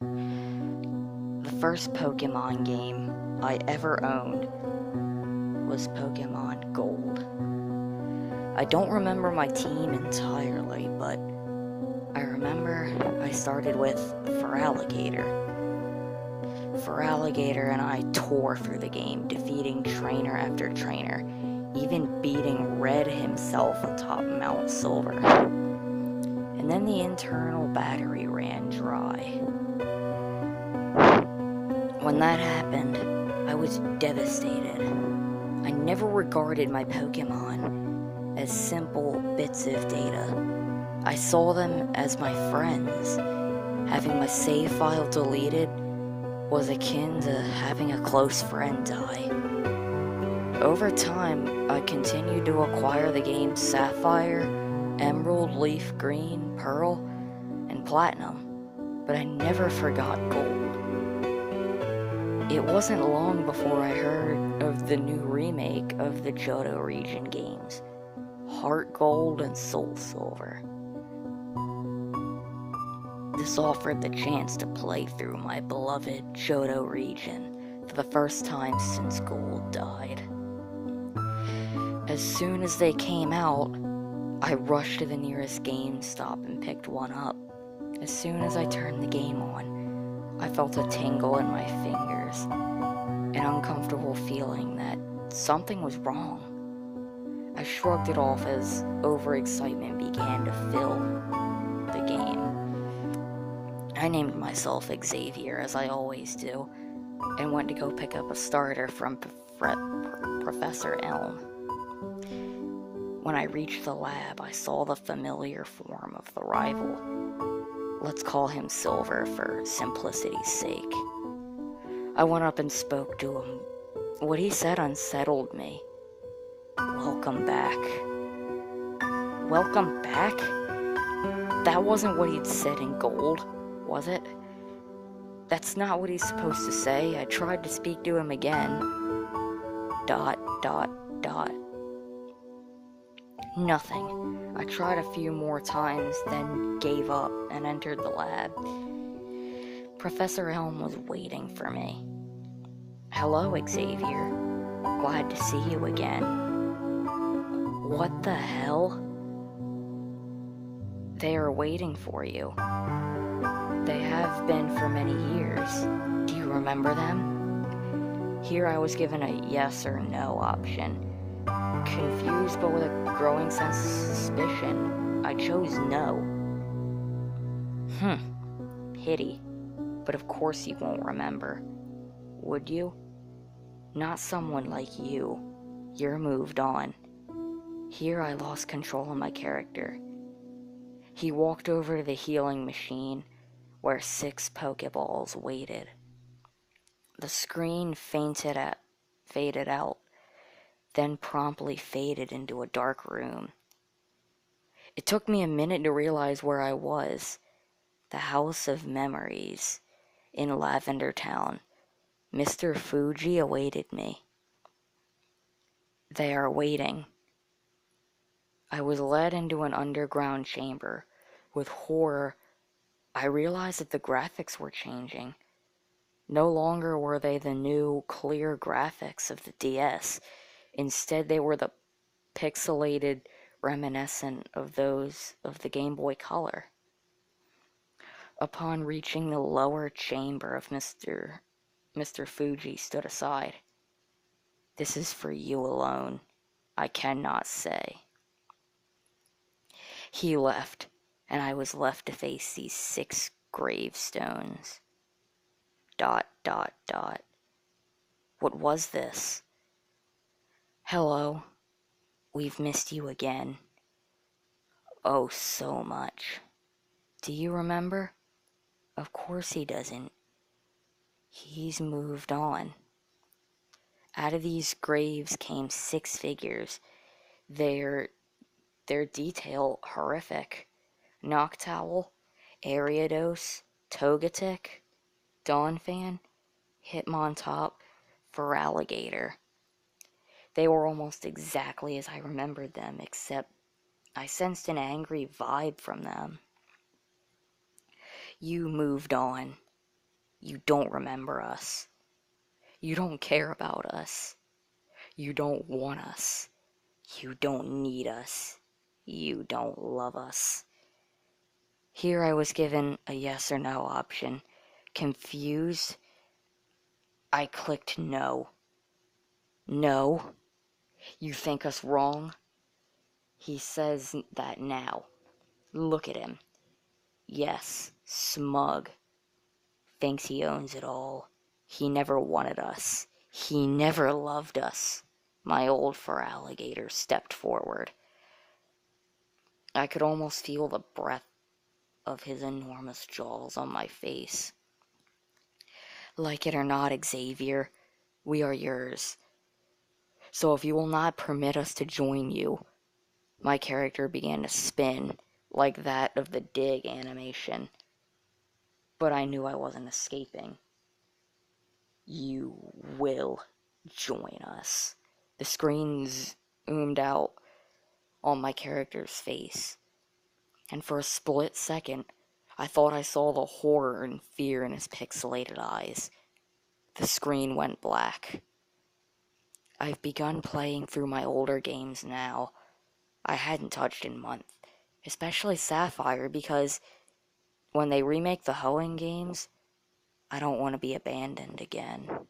The first Pokemon game I ever owned was Pokemon Gold. I don't remember my team entirely, but I remember I started with Feraligatr. Feraligatr and I tore through the game, defeating trainer after trainer, even beating Red himself atop Mount Silver. And then the internal battery ran dry. When that happened, I was devastated. I never regarded my Pokemon as simple bits of data. I saw them as my friends. Having my save file deleted was akin to having a close friend die. Over time, I continued to acquire the games Sapphire, Emerald, Leaf Green, Pearl, and Platinum, but I never forgot Gold. It wasn't long before I heard of the new remake of the Johto region games, Heart Gold and Soul Silver. This offered the chance to play through my beloved Johto region for the first time since Gold died. As soon as they came out, I rushed to the nearest GameStop and picked one up. As soon as I turned the game on, I felt a tingle in my fingers, an uncomfortable feeling that something was wrong. I shrugged it off as overexcitement began to fill the game. I named myself Xavier, as I always do, and went to go pick up a starter from Professor Elm. When I reached the lab, I saw the familiar form of the rival. Let's call him Silver for simplicity's sake. I went up and spoke to him. What he said unsettled me. Welcome back. Welcome back? That wasn't what he'd said in Gold, was it? That's not what he's supposed to say. I tried to speak to him again. ... Nothing. I tried a few more times, then gave up and entered the lab. Professor Elm was waiting for me. Hello, Xavier. Glad to see you again. What the hell? They are waiting for you. They have been for many years. Do you remember them? Here I was given a yes or no option. Confused but with a growing sense of suspicion, I chose no. Pity. But of course you won't remember. Would you? Not someone like you. You're moved on. Here I lost control of my character. He walked over to the healing machine, where 6 Pokeballs waited. The screen faded out, then promptly faded into a dark room. It took me a minute to realize where I was. The House of Memories in Lavender Town. Mr. Fuji awaited me. They are waiting. I was led into an underground chamber. With horror, I realized that the graphics were changing. No longer were they the new, clear graphics of the DS. Instead, they were the pixelated reminiscent of those of the Game Boy Color. Upon reaching the lower chamber of Mr. Fuji stood aside. This is for you alone. I cannot say. He left, and I was left to face these 6 gravestones. ... What was this? Hello. We've missed you again. Oh, so much. Do you remember? Of course he doesn't. He's moved on. Out of these graves came 6 figures. Their detail horrific. Noctowl, Ariados, Togetic, Donphan, Hitmontop, Feraligatr. They were almost exactly as I remembered them, except I sensed an angry vibe from them. You moved on. You don't remember us. You don't care about us. You don't want us. You don't need us. You don't love us. Here I was given a yes or no option. Confused, I clicked no. No? You think us wrong? He says that now. Look at him. Yes, smug. Thinks he owns it all. He never wanted us. He never loved us. My old fur alligator stepped forward. I could almost feel the breath of his enormous jaws on my face. Like it or not, Xavier, we are yours. So if you will not permit us to join you, my character began to spin like that of the dig animation. But I knew I wasn't escaping. You will join us. The screen zoomed out on my character's face, and for a split second, I thought I saw the horror and fear in his pixelated eyes. The screen went black. I've begun playing through my older games now. I hadn't touched in months, especially Sapphire, because when they remake the Hoenn games, I don't want to be abandoned again.